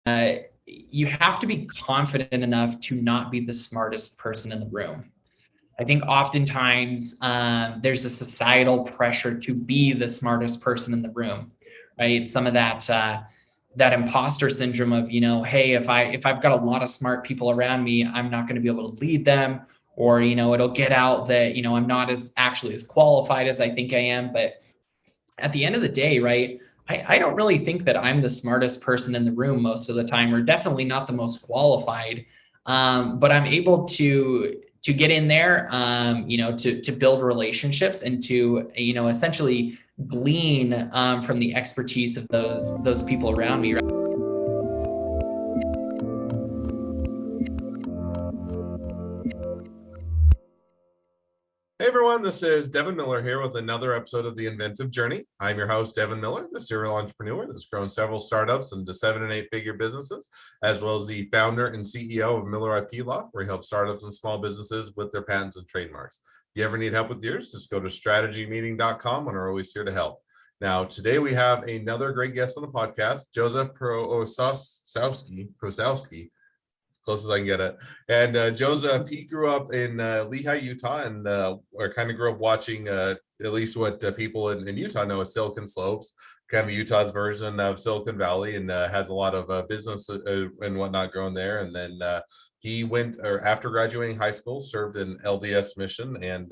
you have to be confident enough to not be the smartest person in the room. I think oftentimes there's a societal pressure to be the smartest person in the room, right? Some of that imposter syndrome of, hey, if I've got a lot of smart people around me, I'm not going to be able to lead them, or it'll get out that I'm not as qualified as I think I am. But at the end of the day, right? I don't really think that I'm the smartest person in the room most of the time, or definitely not the most qualified. But I'm able to get in there, to build relationships and to essentially glean from the expertise of those people around me. Hey everyone, this is Devin Miller here with another episode of the Inventive Journey. I'm your host, Devin Miller, the serial entrepreneur that's grown several startups into 7- and 8-figure businesses, as well as the founder and CEO of Miller IP Law, where he helps startups and small businesses with their patents and trademarks. If you ever need help with yours, just go to strategymeeting.com and we're always here to help. Now, today we have another great guest on the podcast, Joseph Prososki, close as I can get it. And Joseph, he grew up in Lehi, Utah, and or kind of grew up watching at least what people in Utah know as Silicon Slopes, kind of Utah's version of Silicon Valley, and has a lot of business and whatnot growing there. And then he went, or after graduating high school, served in LDS mission and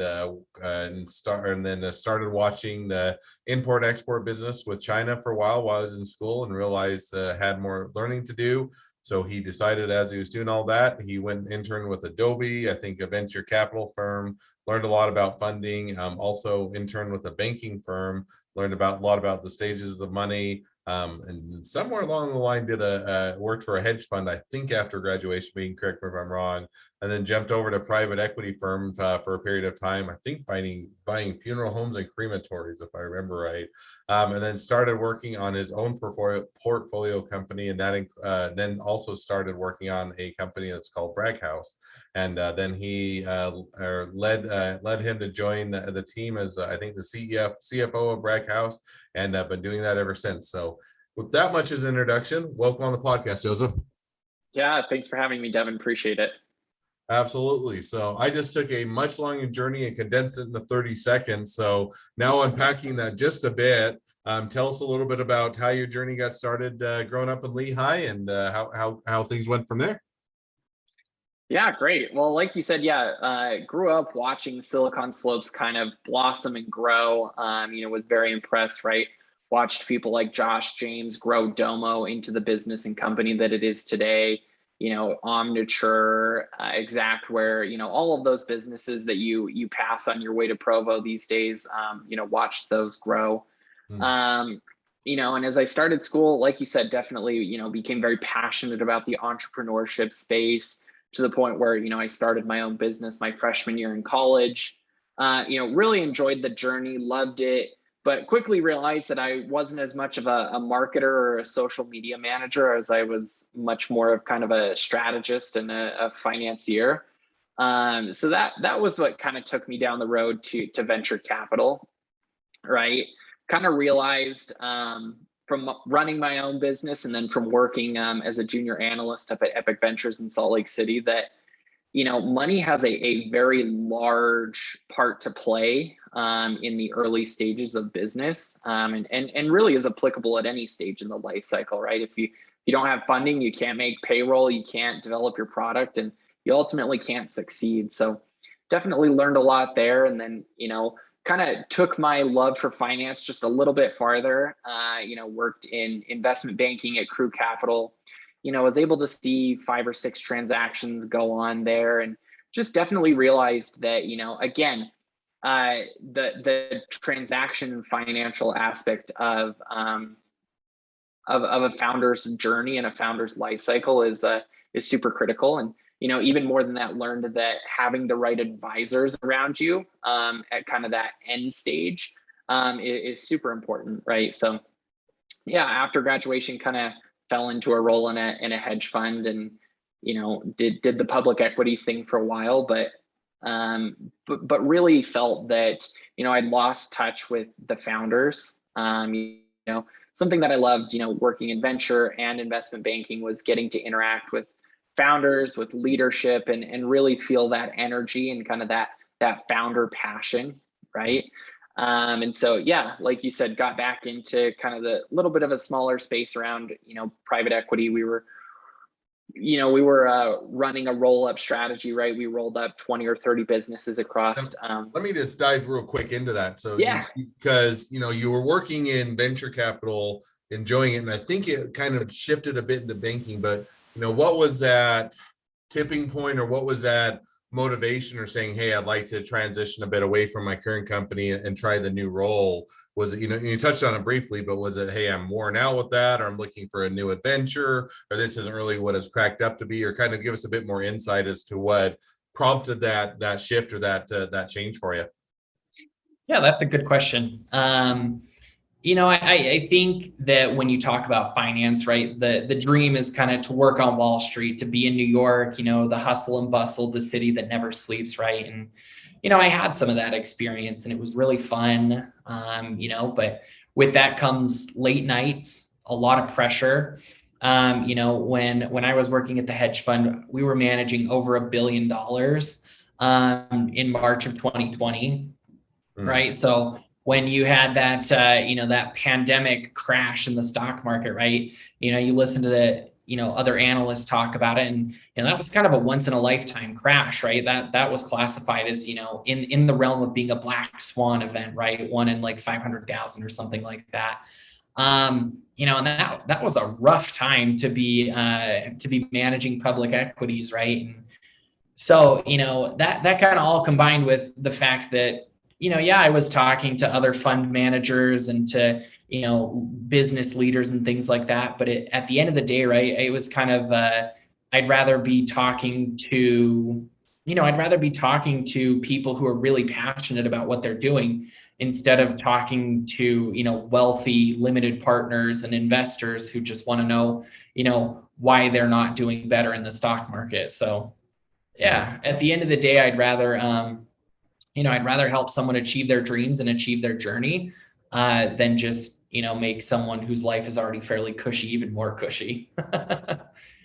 then started watching the import-export business with China for a while I was in school, and realized had more learning to do. So he decided, as he was doing all that, he went and interned with Adobe, I think a venture capital firm, learned a lot about funding, also interned with a banking firm, learned a lot about the stages of money, and somewhere along the line worked for a hedge fund, I think after graduation, being correct me if I'm wrong, and then jumped over to private equity firm for a period of time, I think buying funeral homes and crematories, if I remember right. And then started working on his own portfolio company, and that then also started working on a company that's called Bragg House. And then he led him to join the team as I think the CFO of Bragg House, and been doing that ever since. So with that much as introduction, welcome on the podcast, Joseph. Yeah, thanks for having me, Devin. Appreciate it. Absolutely. So I just took a much longer journey and condensed it into 30 seconds. So now unpacking that just a bit, tell us a little bit about how your journey got started growing up in Lehi, and how things went from there. Yeah, great. Well, like you said, grew up watching Silicon Slopes kind of blossom and grow. Was very impressed, right? Watched people like Josh James grow Domo into the business and company that it is today. Omniture, Exactware, all of those businesses that you pass on your way to Provo these days, watched those grow. And as I started school, like you said, definitely, became very passionate about the entrepreneurship space, to the point where, I started my own business my freshman year in college. Really enjoyed the journey, loved it, but quickly realized that I wasn't as much of a marketer or a social media manager as I was much more of kind of a strategist and a financier. So that was what kind of took me down the road to venture capital, right? Kind of realized from running my own business and then from working as a junior analyst up at Epic Ventures in Salt Lake City that money has a very large part to play in the early stages of business, and really is applicable at any stage in the life cycle, right? If you don't have funding, you can't make payroll, you can't develop your product, and you ultimately can't succeed. So definitely learned a lot there, and then kind of took my love for finance just a little bit farther. Worked in investment banking at Crew Capital. Was able to see 5 or 6 transactions go on there, and just definitely realized that, again, the transaction and financial aspect of a founder's journey and a founder's life cycle is super critical. And even more than that, learned that having the right advisors around you at kind of that end stage is super important, right? So yeah, after graduation, kind of fell into a role in a hedge fund, and did the public equities thing for a while, but really felt that I'd lost touch with the founders. something that I loved, working in venture and investment banking was getting to interact with founders, with leadership, and really feel that energy and kind of that founder passion, right? And so, yeah, like you said, got back into kind of the little bit of a smaller space around, private equity. We were running a roll-up strategy, right? We rolled up 20 or 30 businesses across. Let me just dive real quick into that. So, yeah, because you were working in venture capital, enjoying it, and I think it kind of shifted a bit into banking. But what was that tipping point, or what was that motivation, or saying, hey, I'd like to transition a bit away from my current company and try the new role? Was it, you touched on it briefly, but was it, hey, I'm worn out with that, or I'm looking for a new adventure, or this isn't really what it's cracked up to be? Or kind of give us a bit more insight as to what prompted that shift, or that change for you? Yeah, that's a good question. I think that when you talk about finance, right, the dream is kind of to work on Wall Street, to be in New York, the hustle and bustle, the city that never sleeps, right? And, I had some of that experience and it was really fun, but with that comes late nights, a lot of pressure. When I was working at the hedge fund, we were managing over $1 billion in March of 2020, right? So when you had that, that pandemic crash in the stock market, right? You listen to the, other analysts talk about it, and that was kind of a once in a lifetime crash, right? That was classified as, in the realm of being a black swan event, right? One in like 500,000 or something like that. And that was a rough time to be managing public equities, right? And so, that kind of all combined with the fact that, I was talking to other fund managers and to, business leaders and things like that. But at the end of the day, right, it was kind of, I'd rather be talking to people who are really passionate about what they're doing instead of talking to, wealthy limited partners and investors who just want to know, why they're not doing better in the stock market. So, yeah, at the end of the day, I'd rather help someone achieve their dreams and achieve their journey than just, make someone whose life is already fairly cushy even more cushy.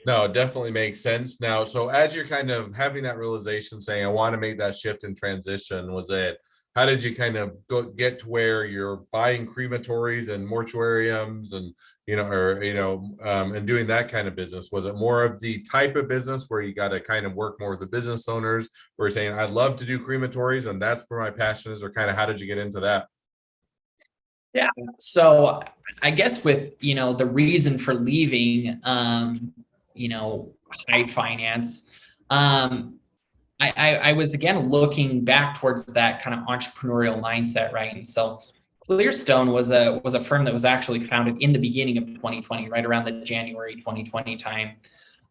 No, it definitely makes sense now. So as you're kind of having that realization, saying, I want to make that shift and transition, how did you kind of get to where you're buying crematories and mortuariums and, and doing that kind of business? Was it more of the type of business where you got to kind of work more with the business owners, where you're saying, I'd love to do crematories and that's where my passion is? Or kind of how did you get into that? Yeah. So I guess with, the reason for leaving, high finance, I was again looking back towards that kind of entrepreneurial mindset, right? And so Clearstone was a firm that was actually founded in the beginning of 2020, right around the January 2020 time.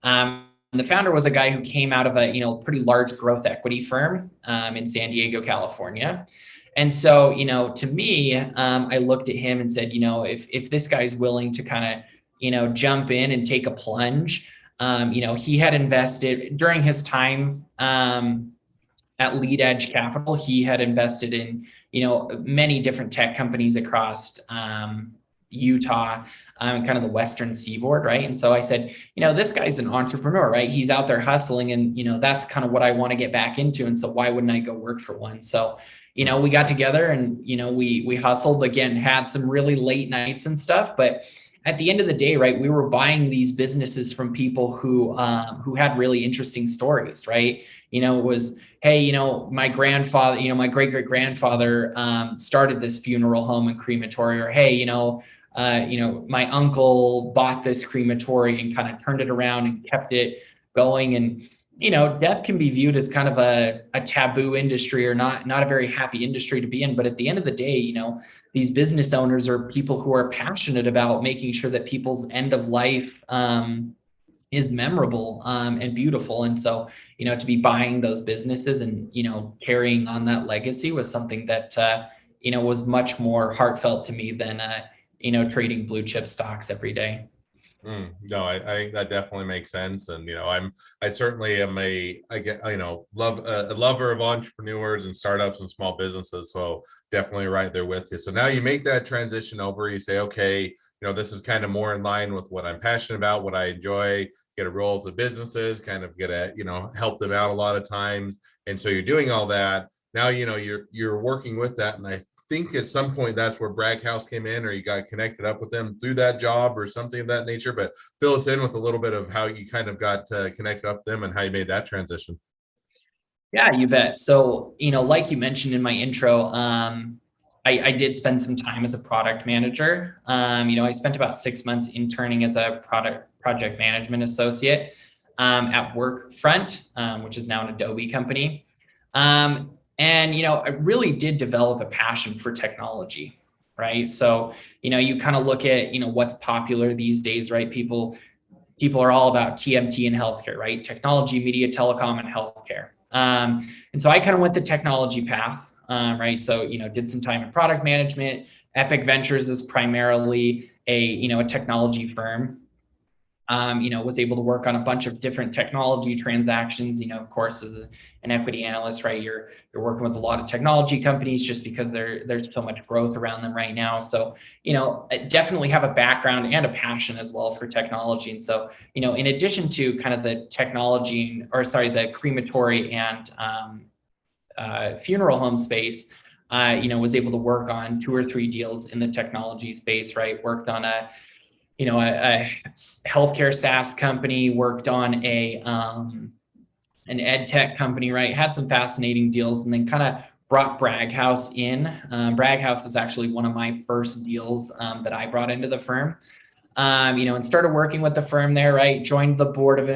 The founder was a guy who came out of a pretty large growth equity firm in San Diego, California. And so, to me, I looked at him and said, if this guy's willing to kind of, jump in and take a plunge, he had invested during his time at Lead Edge Capital. He had invested in, many different tech companies across Utah, kind of the Western Seaboard, right? And so I said, this guy's an entrepreneur, right? He's out there hustling, and that's kind of what I want to get back into. And so why wouldn't I go work for one? So, we got together and, we hustled again, had some really late nights and stuff, but at the end of the day, right, we were buying these businesses from people who had really interesting stories, right? It was, hey, my grandfather, my great great grandfather started this funeral home and crematory, or hey, my uncle bought this crematory and kind of turned it around and kept it going. And death can be viewed as kind of a taboo industry, or not a very happy industry to be in. But at the end of the day, these business owners are people who are passionate about making sure that people's end of life is memorable and beautiful. And so, to be buying those businesses and, carrying on that legacy was something that, was much more heartfelt to me than, trading blue chip stocks every day. No, I think that definitely makes sense. And, I certainly am a lover of entrepreneurs and startups and small businesses. So definitely right there with you. So now you make that transition over, you say, okay, this is kind of more in line with what I'm passionate about, what I enjoy, get a role of the businesses, kind of get a, help them out a lot of times. And so you're doing all that. Now, you're working with that. And I think at some point that's where Bragg House came in, or you got connected up with them through that job or something of that nature. But fill us in with a little bit of how you kind of got connected up with them and how you made that transition. Yeah, you bet. So, like you mentioned in my intro, I did spend some time as a product manager. I spent about 6 months interning as a project management associate at Workfront, which is now an Adobe company. And, I really did develop a passion for technology, right? So, you kind of look at, what's popular these days, right? People are all about TMT and healthcare, right? Technology, media, telecom, and healthcare. And so I kind of went the technology path, right? So, did some time in product management. Epic Ventures is primarily a technology firm. Was able to work on a bunch of different technology transactions. Of course, as an equity analyst, right, you're working with a lot of technology companies just because there's so much growth around them right now. So, I definitely have a background and a passion as well for technology. And so, in addition to kind of the the crematory and funeral home space, was able to work on 2 or 3 deals in the technology space, right? Worked on a healthcare SaaS company, worked on an ed tech company, right? Had some fascinating deals, and then kind of brought Bragg House in. Bragg House is actually one of my first deals that I brought into the firm. And started working with the firm there, right? Joined the board of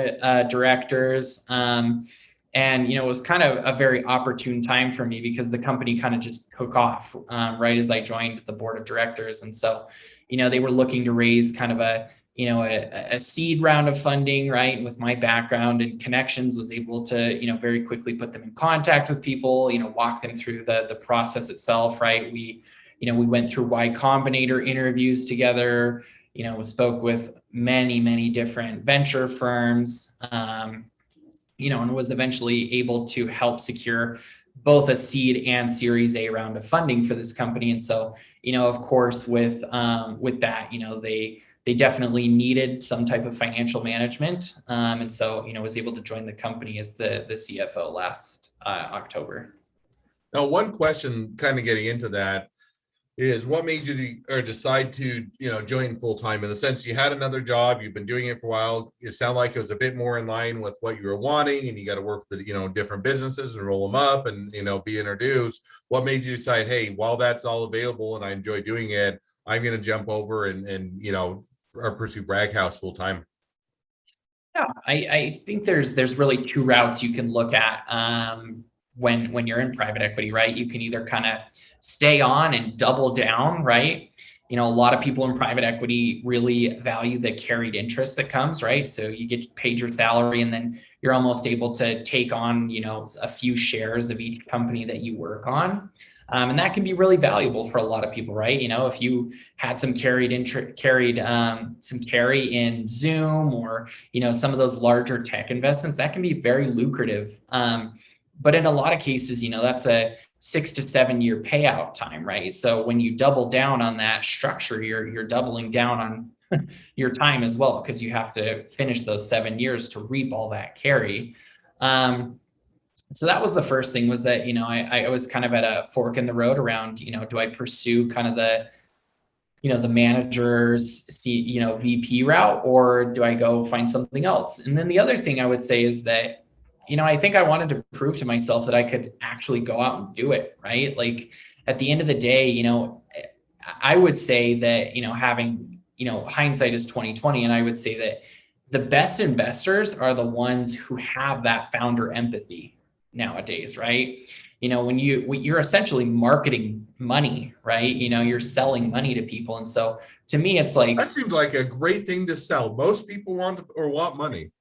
directors. And, it was kind of a very opportune time for me because the company kind of just took off right as I joined the board of directors. And so, they were looking to raise kind of a seed round of funding, right? With my background and connections, was able to, very quickly put them in contact with people, walk them through the process itself, right? We went through Y Combinator interviews together, spoke with many different venture firms, and was eventually able to help secure both a seed and Series A round of funding for this company. And so, of course, with that, they definitely needed some type of financial management. And so, was able to join the company as the CFO last October. Now, one question kind of getting into that is what made you decide to, join full time, in the sense you had another job, you've been doing it for a while. It sounded like it was a bit more in line with what you were wanting, and you got to work with the, different businesses and roll them up and, be introduced. What made you decide, hey, while that's all available and I enjoy doing it, I'm going to jump over and pursue Bragg House full time? Yeah, I think there's really 2 routes you can look at when you're in private equity, right? You can either kind of stay on and double down, right? A lot of people in private equity really value the carried interest that comes, right? So you get paid your salary, and then you're almost able to take on, a few shares of each company that you work on. And that can be really valuable for a lot of people, right? If you had some carry in Zoom, or, some of those larger tech investments, that can be very lucrative. But in a lot of cases, that's a 6 to 7 year payout time, right? So when you double down on that structure, you're doubling down on your time as well, because you have to finish those 7 years to reap all that carry. So that was the first thing, was that, I was kind of at a fork in the road around, do I pursue kind of the manager's, VP route, or do I go find something else? And then the other thing I would say is that, I think I wanted to prove to myself that I could actually go out and do it, right? Like, at the end of the day, I would say that, having, hindsight is 2020. And I would say that the best investors are the ones who have that founder empathy nowadays, right? When you're essentially marketing money, right? You're selling money to people. And so to me, it's like, that seems like a great thing to sell. Most people want money.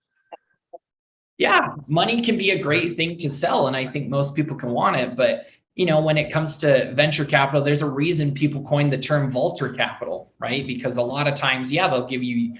Yeah, money can be a great thing to sell, and I think most people can want it. But, when it comes to venture capital, there's a reason people coined the term vulture capital, right? Because a lot of times, yeah, they'll give you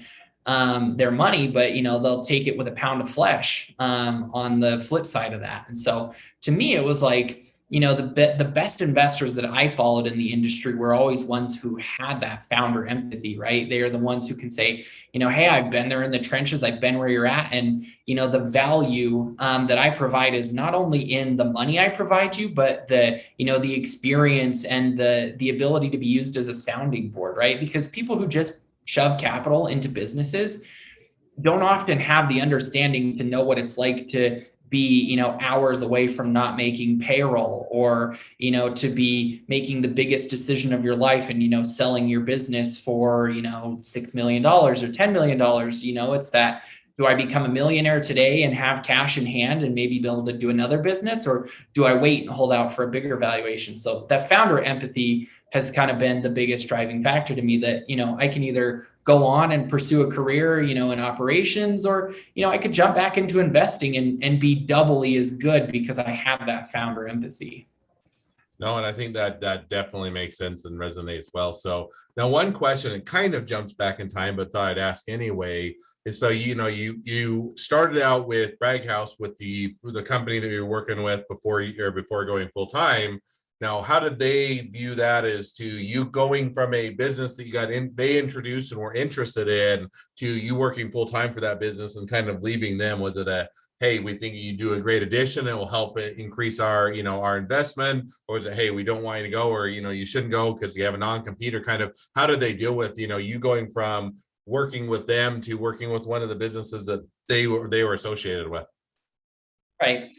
their money, but they'll take it with a pound of flesh on the flip side of that. And so to me, it was like, the best investors that I followed in the industry were always ones who had that founder empathy, right? They are the ones who can say, hey, I've been there in the trenches, I've been where you're at. And, the value that I provide is not only in the money I provide you, but the experience and the ability to be used as a sounding board, right? Because people who just shove capital into businesses don't often have the understanding to know what it's like to be, hours away from not making payroll, or, to be making the biggest decision of your life and, selling your business for, $6 million or $10 million. It's that, do I become a millionaire today and have cash in hand and maybe be able to do another business, or do I wait and hold out for a bigger valuation? So that founder empathy has kind of been the biggest driving factor to me, that, I can either go on and pursue a career, in operations, or, I could jump back into investing and be doubly as good because I have that founder empathy. No, and I think that definitely makes sense and resonates well. So now one question, it kind of jumps back in time, but thought I'd ask anyway, is so, you started out with Bragg House with the company that you were working with before going full time. Now, how did they view that as to you going from a business that they introduced and were interested in, to you working full time for that business and kind of leaving them? Was it a, hey, we think you do a great addition, it will help it increase our, our investment? Or is it, hey, we don't want you to go, or, you shouldn't go because you have a non-compete? Or kind of, how did they deal with, you going from working with them to working with one of the businesses that they were associated with? Right.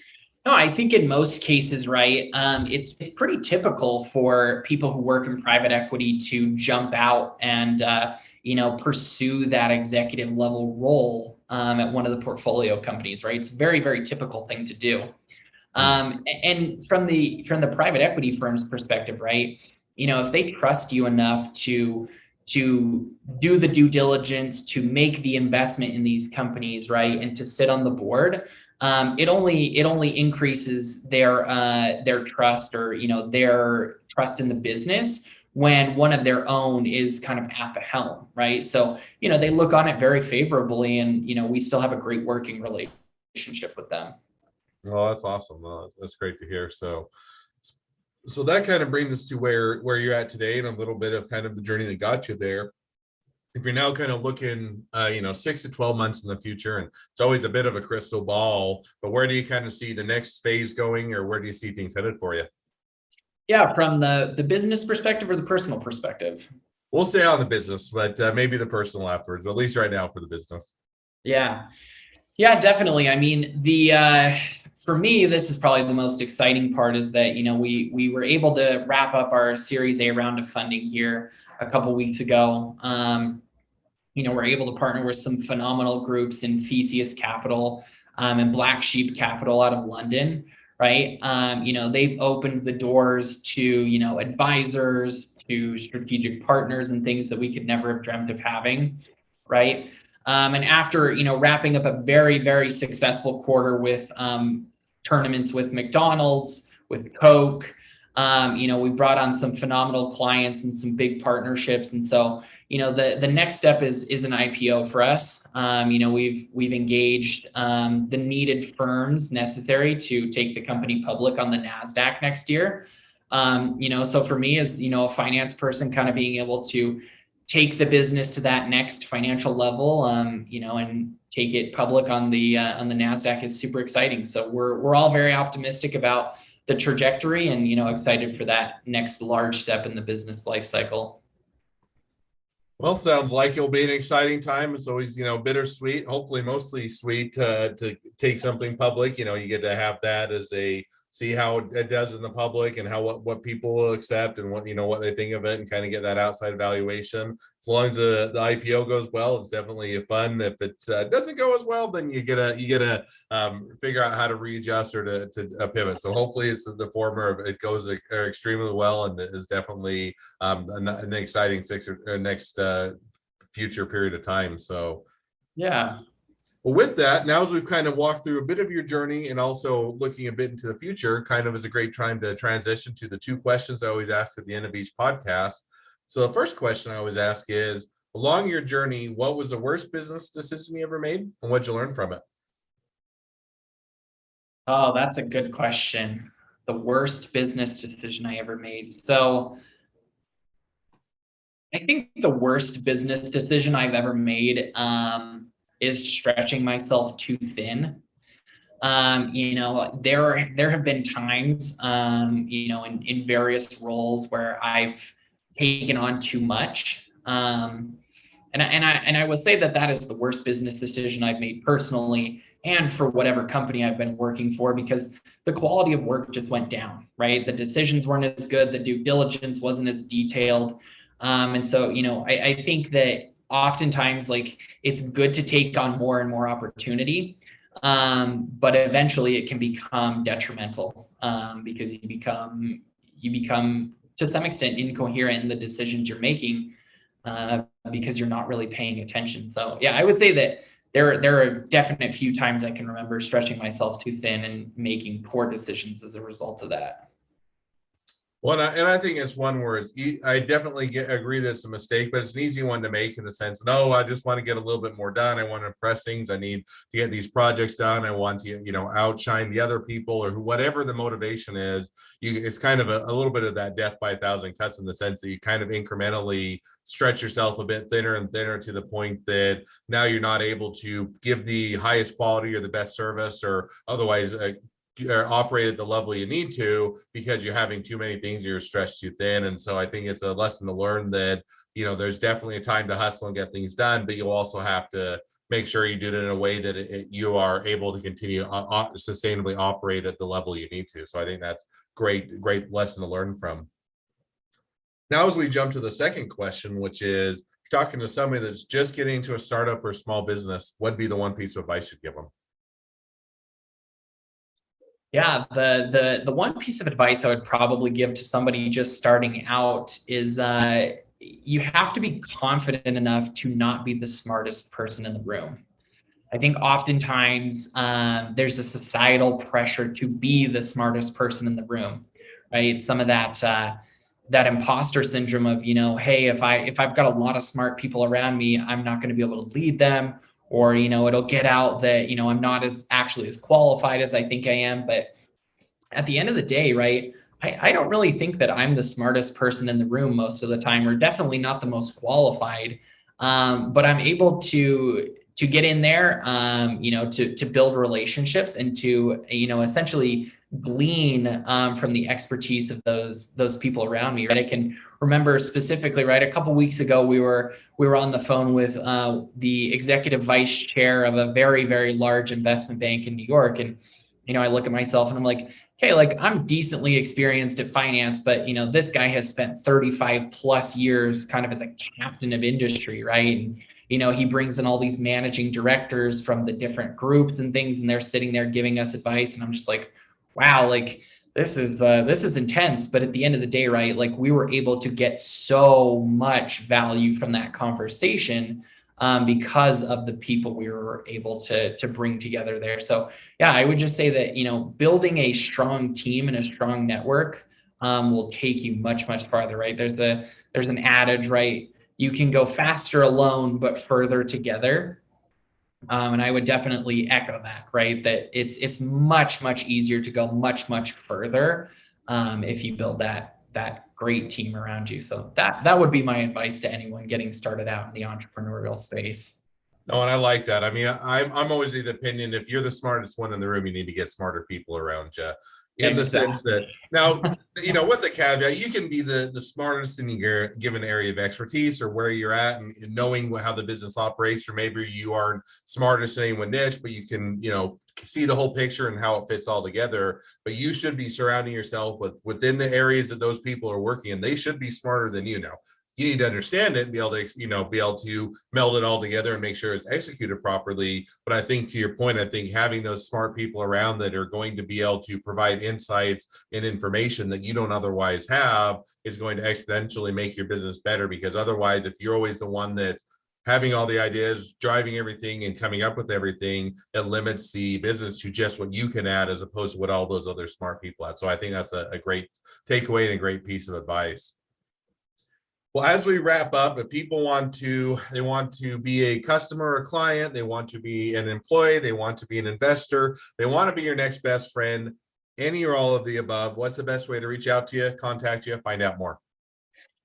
No, I think in most cases, right, it's pretty typical for people who work in private equity to jump out and, pursue that executive level role at one of the portfolio companies, right? It's a very, very typical thing to do. And from the private equity firm's perspective, right, if they trust you enough to do the due diligence, to make the investment in these companies, right, and to sit on the board, it only increases their trust, or their trust in the business, when one of their own is kind of at the helm, right? So they look on it very favorably, and we still have a great working relationship with them. Oh, that's awesome. That's great to hear. So that kind of brings us to where you're at today, and a little bit of kind of the journey that got you there. If you're now kind of looking, 6 to 12 months in the future, and it's always a bit of a crystal ball, but where do you kind of see the next phase going, or where do you see things headed for you? Yeah, from the business perspective or the personal perspective? We'll stay on the business, but maybe the personal afterwards, but at least right now for the business. Yeah, definitely. I mean, for me, this is probably the most exciting part, is that, we were able to wrap up our Series A round of funding here a couple weeks ago. We're able to partner with some phenomenal groups in Theseus Capital and Black Sheep Capital out of London, right? They've opened the doors to, advisors, to strategic partners, and things that we could never have dreamt of having, right? And after, wrapping up a very, very successful quarter with tournaments with McDonald's, with Coke, we brought on some phenomenal clients and some big partnerships. And so, the next step is an IPO for us. We've engaged the needed firms necessary to take the company public on the NASDAQ next year. So for me, as a finance person, kind of being able to take the business to that next financial level, and take it public on the NASDAQ is super exciting. So we're all very optimistic about the trajectory, and excited for that next large step in the business life cycle. Well, sounds like it'll be an exciting time. It's always, bittersweet, hopefully mostly sweet, to take something public. You get to have that as see how it does in the public, and what people will accept, and what they think of it, and kind of get that outside evaluation. As long as the IPO goes well, it's definitely fun. If it doesn't go as well, then you get to figure out how to readjust, or to pivot. So hopefully it's the former of it goes extremely well, and it is definitely an exciting next future period of time. So yeah. Well, with that, now as we've kind of walked through a bit of your journey, and also looking a bit into the future, kind of is a great time to transition to the two questions I always ask at the end of each podcast. So the first question I always ask is, along your journey, what was the worst business decision you ever made, and what'd you learn from it? Oh, that's a good question. The worst business decision I ever made. So I think the worst business decision I've ever made is stretching myself too thin. There have been times, in various roles where I've taken on too much. And I will say that that is the worst business decision I've made personally and for whatever company I've been working for, because the quality of work just went down, right? The decisions weren't as good, the due diligence wasn't as detailed. And so, I think that oftentimes, like, it's good to take on more and more opportunity. But eventually it can become detrimental, because you become to some extent incoherent in the decisions you're making, because you're not really paying attention. So yeah, I would say that there are definite few times I can remember stretching myself too thin and making poor decisions as a result of that. Well, and I think it's one where I definitely agree that it's a mistake, but it's an easy one to make in the sense, no, I just want to get a little bit more done. I want to impress things. I need to get these projects done. I want to, outshine the other people, or whatever the motivation is. It's kind of a little bit of that death by a thousand cuts, in the sense that you kind of incrementally stretch yourself a bit thinner and thinner, to the point that now you're not able to give the highest quality or the best service, or otherwise or operate at the level you need to, because you're having too many things, you're stretched too thin. And so I think it's a lesson to learn that, there's definitely a time to hustle and get things done, but you also have to make sure you do it in a way that you are able to continue sustainably operate at the level you need to. So I think that's great lesson to learn from. Now, as we jump to the second question, which is, talking to somebody that's just getting into a startup or small business, what'd be the one piece of advice you'd give them? Yeah, the one piece of advice I would probably give to somebody just starting out is you have to be confident enough to not be the smartest person in the room. I think oftentimes there's a societal pressure to be the smartest person in the room, right? Some of that imposter syndrome of, hey, if I've got a lot of smart people around me, I'm not going to be able to lead them, or it'll get out that I'm not as qualified as I think I am. But at the end of the day, right, I don't really think that I'm the smartest person in the room most of the time, or definitely not the most qualified. But I'm able to get in there, to build relationships and to, essentially glean from the expertise of those people around me. Right, I can remember specifically, right, a couple weeks ago we were on the phone with the executive vice chair of a very, very large investment bank in New York, and I look at myself and I'm like, okay, like, I'm decently experienced at finance, but this guy has spent 35 plus years kind of as a captain of industry, right? And he brings in all these managing directors from the different groups and things, and they're sitting there giving us advice, and I'm just like, wow, like, this is intense. But at the end of the day, right, like, we were able to get so much value from that conversation, because of the people we were able to bring together there. So yeah, I would just say that, building a strong team and a strong network will take you much, much farther, right? There's an adage, right? You can go faster alone, but further together. And I would definitely echo that, right? That it's much, much easier to go much, much further if you build that great team around you. So that would be my advice to anyone getting started out in the entrepreneurial space. No, and I like that. I mean, I'm always of the opinion, if you're the smartest one in the room, you need to get smarter people around you. In the sense that, now, with the caveat, you can be the smartest in your given area of expertise or where you're at, and knowing how the business operates, or maybe you aren't smartest in any one niche, but you can, see the whole picture and how it fits all together. But you should be surrounding yourself within the areas that those people are working in. They should be smarter than you. Now, you need to understand it and be able to meld it all together and make sure it's executed properly. But I think, to your point, I think having those smart people around that are going to be able to provide insights and information that you don't otherwise have is going to exponentially make your business better. Because otherwise, if you're always the one that's having all the ideas, driving everything and coming up with everything, it limits the business to just what you can add, as opposed to what all those other smart people add. So I think that's a great takeaway and a great piece of advice. Well, as we wrap up, if people want to be a customer or client, they want to be an employee, they want to be an investor, they want to be your next best friend, any or all of the above, what's the best way to reach out to you, contact you, find out more?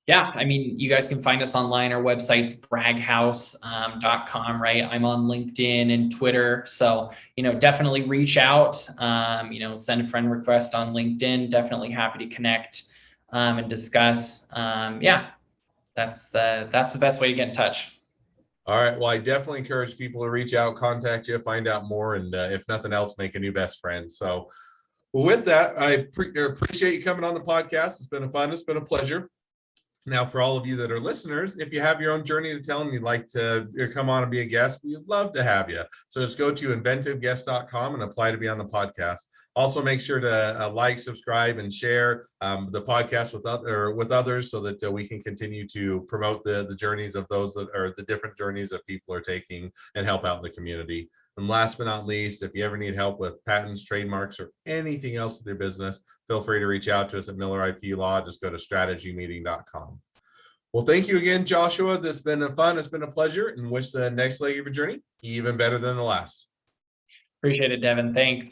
Yeah, I mean, you guys can find us online. Our website's braghouse.com, right? I'm on LinkedIn and Twitter. So, definitely reach out, send a friend request on LinkedIn. Definitely happy to connect and discuss. Yeah, that's the best way to get in touch. All right. Well, I definitely encourage people to reach out, contact you, find out more, and if nothing else, make a new best friend. So, well, with that, I appreciate you coming on the podcast. It's been fun. It's been a pleasure. Now, for all of you that are listeners, if you have your own journey to tell and you'd like to come on and be a guest, we'd love to have you. So just go to inventiveguest.com and apply to be on the podcast. Also, make sure to like, subscribe, and share the podcast with others so that we can continue to promote the journeys of those that are the different journeys that people are taking and help out in the community. And last but not least, if you ever need help with patents, trademarks, or anything else with your business, feel free to reach out to us at Miller IP Law. Just go to strategymeeting.com. Well, thank you again, Joshua. This has been fun. It's been a pleasure, and wish the next leg of your journey even better than the last. Appreciate it, Devin. Thanks.